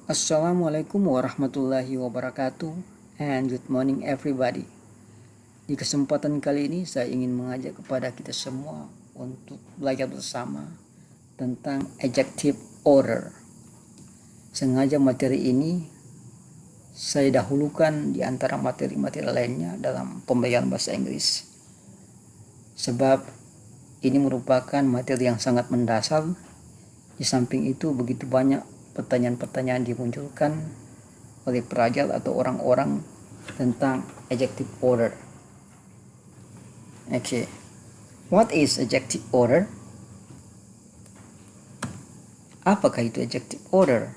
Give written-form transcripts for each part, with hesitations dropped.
Assalamualaikum warahmatullahi wabarakatuh, and good morning everybody. Di kesempatan kali ini saya ingin mengajak kepada kita semua untuk belajar bersama tentang adjective order. Sengaja materi ini saya dahulukan di antara materi-materi lainnya dalam pembelajaran bahasa Inggris, sebab ini merupakan materi yang sangat mendasar. Di samping itu begitu banyak pertanyaan-pertanyaan dimunculkan oleh pelajar atau orang-orang tentang adjective order. Okay, what is adjective order? Apakah itu adjective order?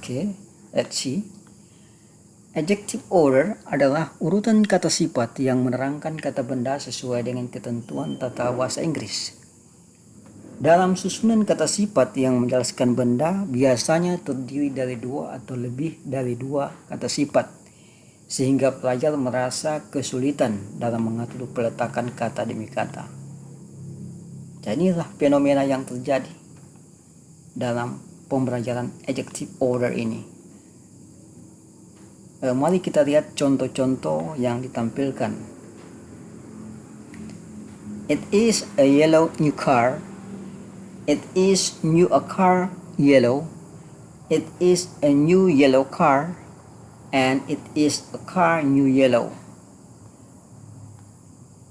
Okay, let's see. Adjective order adalah urutan kata sifat yang menerangkan kata benda sesuai dengan ketentuan tata bahasa Inggris. Dalam susunan kata sifat yang menjelaskan benda biasanya terdiri dari dua atau lebih dari dua kata sifat, sehingga pelajar merasa kesulitan dalam mengatur peletakan kata demi kata. Dan inilah fenomena yang terjadi dalam pembelajaran adjective order ini. Mari kita lihat contoh-contoh yang ditampilkan. It is a yellow new car. It is new a car yellow. It is a new yellow car. And it is a car new yellow.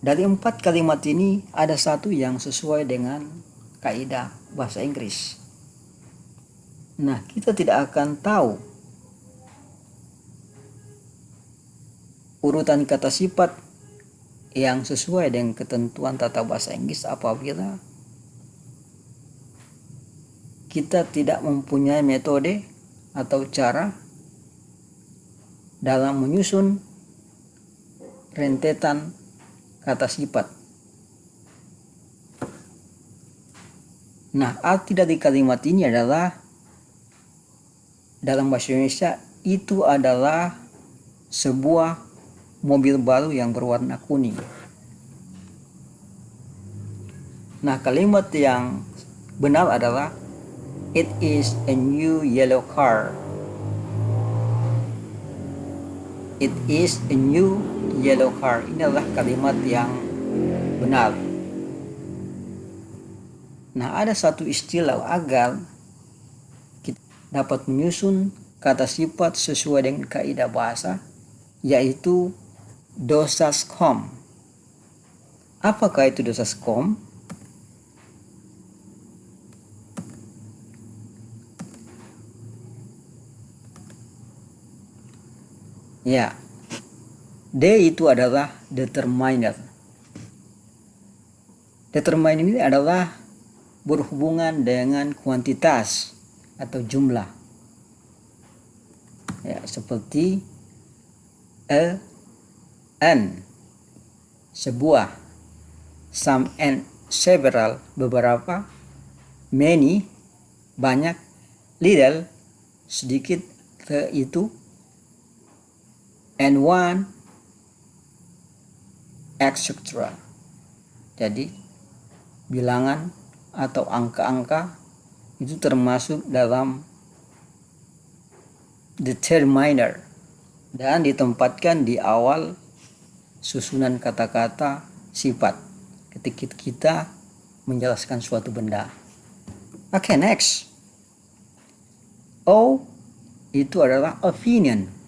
Dari 4 kalimat ini ada satu yang sesuai dengan kaidah bahasa Inggris. Nah, kita tidak akan tahu urutan kata sifat yang sesuai dengan ketentuan tata bahasa Inggris apabila kita tidak mempunyai metode atau cara dalam menyusun rentetan kata sifat. Nah, arti dari kalimat ini adalah dalam bahasa Indonesia itu adalah sebuah mobil baru yang berwarna kuning. Nah, kalimat yang benar adalah it is a new yellow car. It is a new yellow car. Ini adalah kalimat yang benar. Nah, ada satu istilah agar kita dapat menyusun kata sifat sesuai dengan kaidah bahasa, yaitu dosaskom. Apakah itu dosaskom? Ya, D itu adalah determiner. Determiner ini adalah berhubungan dengan kuantitas atau jumlah. Ya, seperti an, sebuah, some and several, beberapa, many, banyak, little, sedikit, itu, and one, etc. Jadi bilangan atau angka-angka itu termasuk dalam determiner dan ditempatkan di awal susunan kata-kata sifat ketika kita menjelaskan suatu benda. Oke, next. O itu adalah opinion.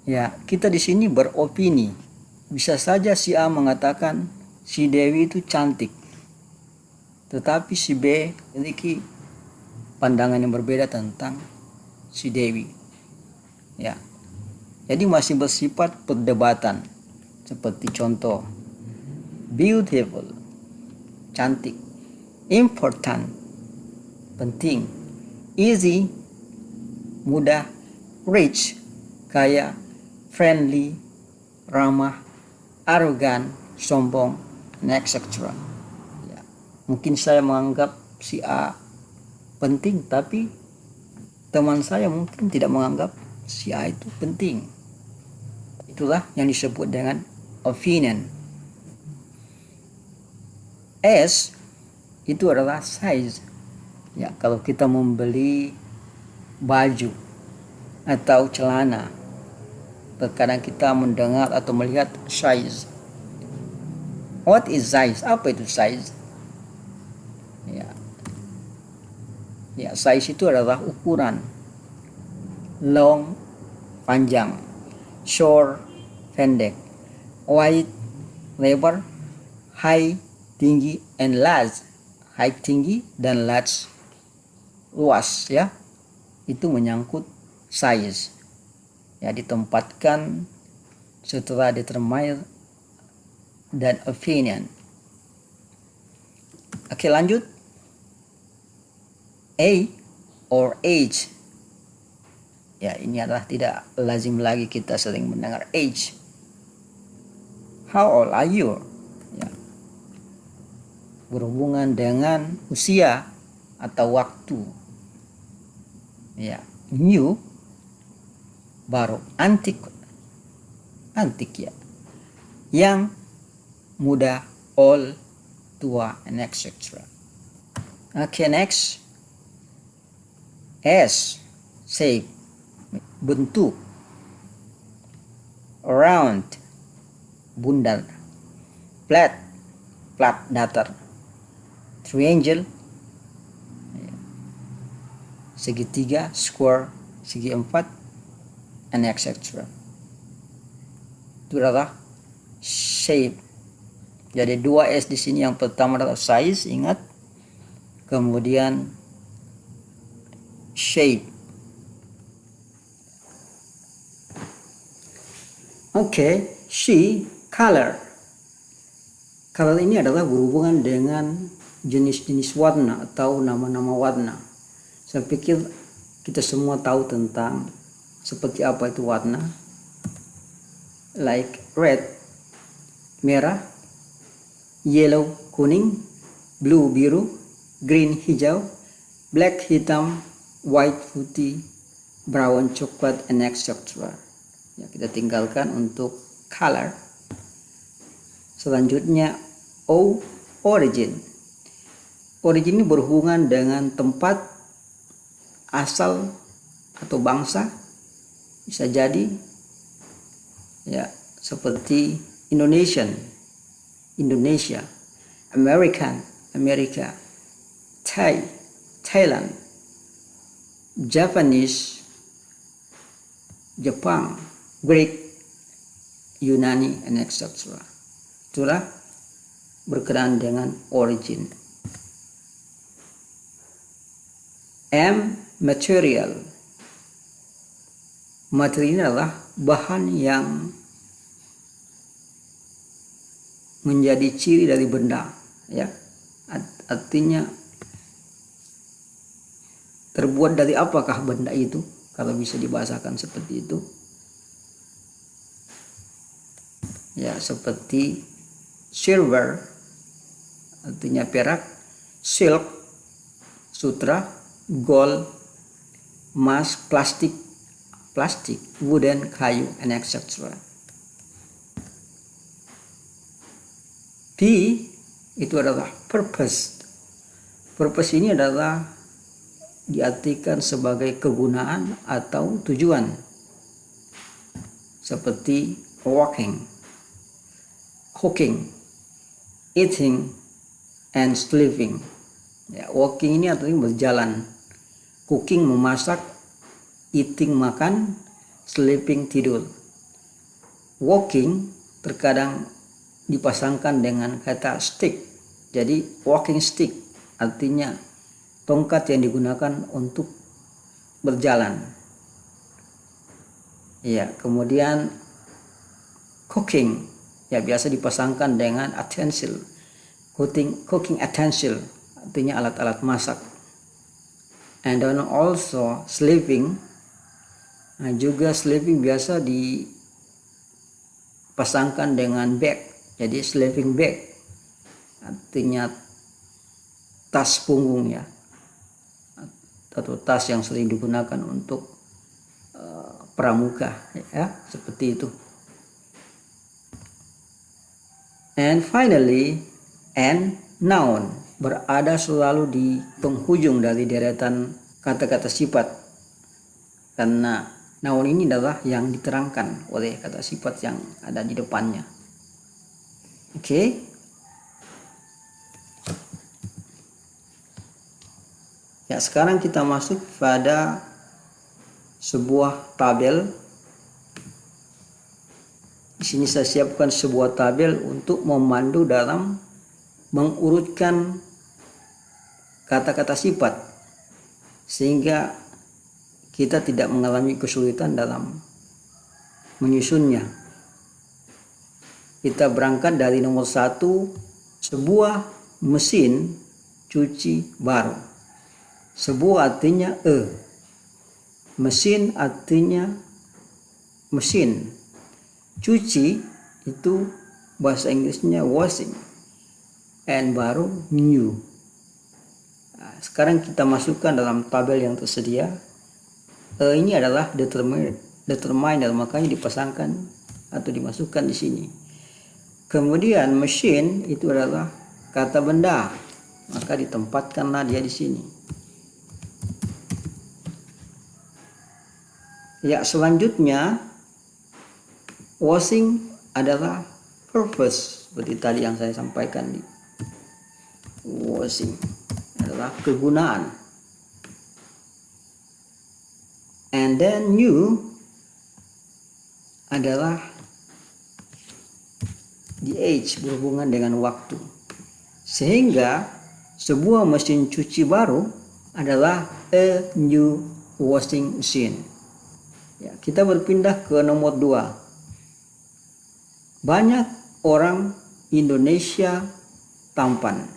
Ya, kita di sini beropini. Bisa saja si A mengatakan si Dewi itu cantik, tetapi si B memiliki pandangan yang berbeda tentang si Dewi. Ya, jadi masih bersifat perdebatan. Seperti contoh, beautiful, cantik, important, penting, easy, mudah, rich, kaya, friendly, ramah, arogan, sombong, etc. Ya. Mungkin saya menganggap si A penting, tapi teman saya mungkin tidak menganggap si A itu penting. Itulah yang disebut dengan opinion. S itu adalah size. Ya, kalau kita membeli baju atau celana. Terkadang kita mendengar atau melihat size. What is size? Apa itu size? Ya, size itu adalah ukuran. Long, panjang. Short, pendek. Wide, lebar. High, tinggi, and large. High, tinggi, dan large, luas, ya. Itu menyangkut size. Ya, ditempatkan setelah determine dan opinion. Oke, lanjut. A or age. Ya, ini adalah tidak lazim lagi kita sering mendengar age. How old are you? Ya. Berhubungan dengan usia atau waktu. Ya, new baru, antik ya. Yang muda, old, tua, and etc. Okay, next. S, shape, bentuk. Round, bundar. Flat, datar. Triangle, segitiga, square, segi empat, and etc. Itu adalah shape. Jadi 2S di sini. Yang pertama adalah size, ingat. Kemudian shape. Oke, she, color. Color ini adalah berhubungan dengan jenis-jenis warna atau nama-nama warna. Saya pikir kita semua tahu tentang seperti apa itu warna. Like red, merah. Yellow, kuning. Blue, biru. Green, hijau. Black, hitam. White, putih. Brown, coklat, and etc. Ya, kita tinggalkan untuk color. Selanjutnya O, origin. Origin ini berhubungan dengan tempat asal atau bangsa. Bisa jadi ya seperti Indonesian, Indonesia. American, Amerika. Thai, Thailand. Japanese, Jepang. Greek, Yunani, and etc. Itulah berkenaan dengan origin. M, material. Materi ini adalah bahan yang menjadi ciri dari benda, ya. Artinya terbuat dari apakah benda itu, kalau bisa dibahasakan seperti itu. Ya, seperti silver, artinya perak. Silk, sutra. Gold, emas. Plastik, wooden, kayu, and etc. P itu adalah purpose. Purpose ini adalah diartikan sebagai kegunaan atau tujuan, seperti walking, cooking, eating, and sleeping. Ya, walking ini artinya berjalan, cooking memasak, eating makan, sleeping tidur. Walking terkadang dipasangkan dengan kata stick. Jadi walking stick artinya tongkat yang digunakan untuk berjalan. Ya, kemudian cooking ya biasa dipasangkan dengan utensil. Cooking utensil artinya alat-alat masak. And then also sleeping. Nah, juga sleeping biasa dipasangkan dengan bag. Jadi sleeping bag artinya tas punggung ya, atau tas yang sering digunakan untuk pramuka ya, seperti itu. And finally, N, noun, berada selalu di penghujung dari deretan kata-kata sifat. karena noun ini adalah yang diterangkan oleh kata sifat yang ada di depannya. Oke. Ya, sekarang kita masuk pada sebuah tabel. Di sini saya siapkan sebuah tabel untuk memandu dalam mengurutkan kata-kata sifat, sehingga kita tidak mengalami kesulitan dalam menyusunnya. Kita berangkat dari nomor 1, sebuah mesin cuci baru. Sebuah artinya mesin artinya mesin. Cuci itu bahasa Inggrisnya washing, and baru new. Nah, sekarang kita masukkan dalam tabel yang tersedia. Ini adalah determiner, makanya dipasangkan atau dimasukkan di sini. Kemudian mesin itu adalah kata benda, maka ditempatkanlah dia di sini. Ya, selanjutnya washing adalah purpose, seperti tadi yang saya sampaikan. Washing adalah kegunaan. And then new adalah the age, berhubungan dengan waktu. Sehingga sebuah mesin cuci baru adalah a new washing machine. Ya, kita berpindah ke nomor 2. Banyak orang Indonesia tampan.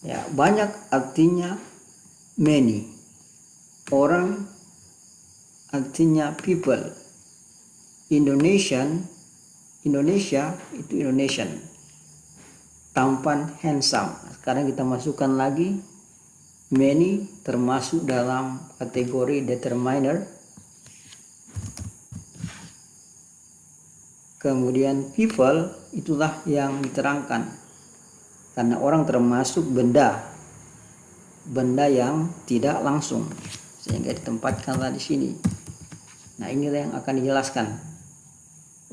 Ya, banyak artinya many. Orang artinya people. Indonesia itu Indonesian. Tampan, handsome. Sekarang kita masukkan lagi many, termasuk dalam kategori determiner. Kemudian people itulah yang diterangkan, karena orang termasuk benda yang tidak langsung, sehingga ditempatkanlah di sini. Nah, inilah yang akan dijelaskan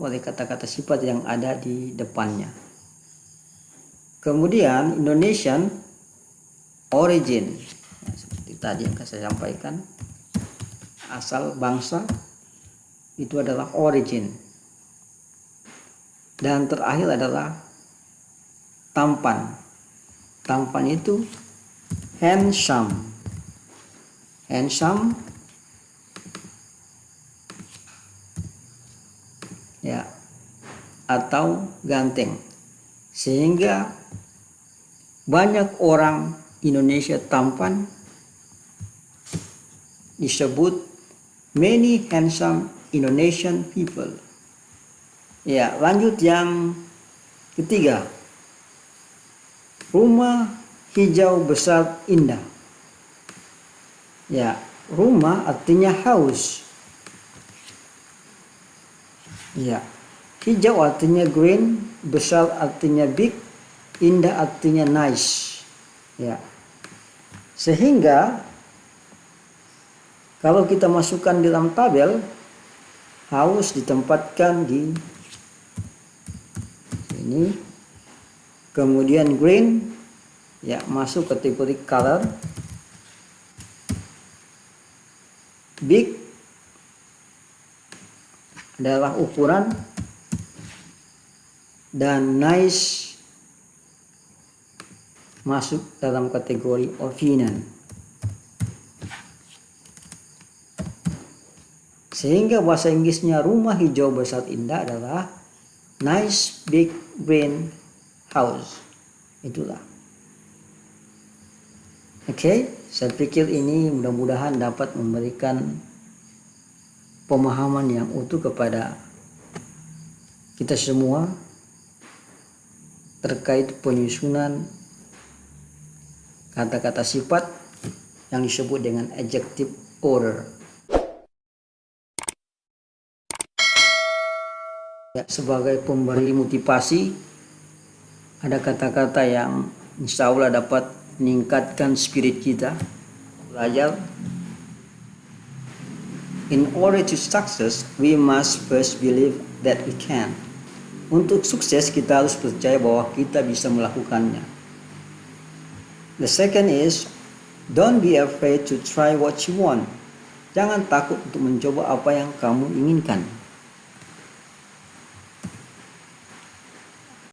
oleh kata-kata sifat yang ada di depannya. Kemudian Indonesian origin, ya, seperti tadi yang saya sampaikan, asal bangsa itu adalah origin. Dan terakhir adalah tampan. Tampan itu handsome. Handsome, ya, atau ganteng. Sehingga banyak orang Indonesia tampan disebut many handsome Indonesian people. Ya, lanjut yang ketiga. Rumah hijau besar indah. Ya, rumah artinya house. Ya, hijau artinya green, besar artinya big, indah artinya nice. Ya. Sehingga kalau kita masukkan di dalam tabel, house ditempatkan di ini, kemudian green, ya, masuk kategori color. Big adalah ukuran, dan nice masuk dalam kategori opinion. Sehingga bahasa Inggrisnya rumah hijau besar indah adalah nice big green house. Itulah. Oke, saya pikir ini mudah-mudahan dapat memberikan pemahaman yang utuh kepada kita semua terkait penyusunan kata-kata sifat yang disebut dengan adjective order. Ya, sebagai pemberi motivasi, ada kata-kata yang insya Allah dapat meningkatkan spirit kita belajar. In order to success, we must first believe that we can. Untuk sukses, kita harus percaya bahwa kita bisa melakukannya. The second is, don't be afraid to try what you want. Jangan takut untuk mencoba apa yang kamu inginkan.